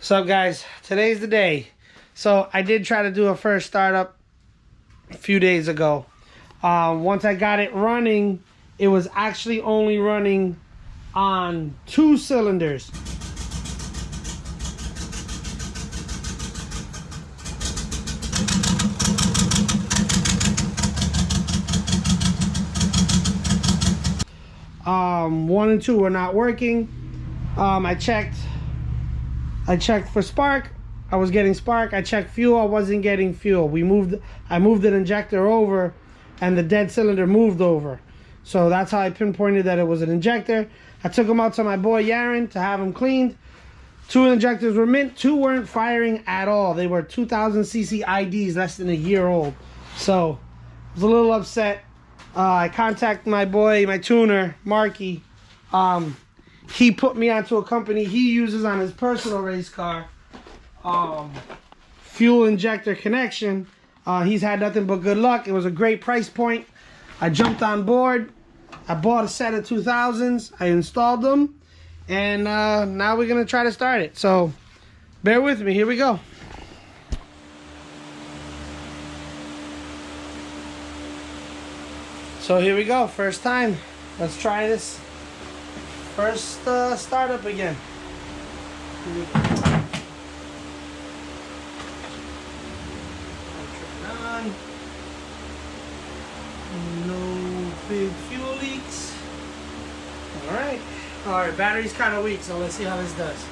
What's up, guys? Today's the day. So I did try to do a first startup a few days ago. Once I got it running, it was actually only running on 2 cylinders. One and two were not working. I checked for spark. I was getting spark. I checked fuel. I wasn't getting fuel. I moved an injector over, and the dead cylinder moved over. So that's how I pinpointed that it was an injector. I took them out to my boy Yaron to have them cleaned. 2 injectors were mint. 2 weren't firing at all. They were 2000 cc IDs, less than a year old. So I was a little upset. I contacted my boy, my tuner, Marky. He put me onto a company he uses on his personal race car. Fuel injector connection. He's had nothing but good luck. It was a great price point. I jumped on board. I bought a set of 2000s. I installed them. And now we're going to try to start it. So bear with me. Here we go. So here we go. First time. Let's try this. First startup again. Here we go. Turn on. No big fuel leaks. All right, battery's kind of weak, so let's see how this does.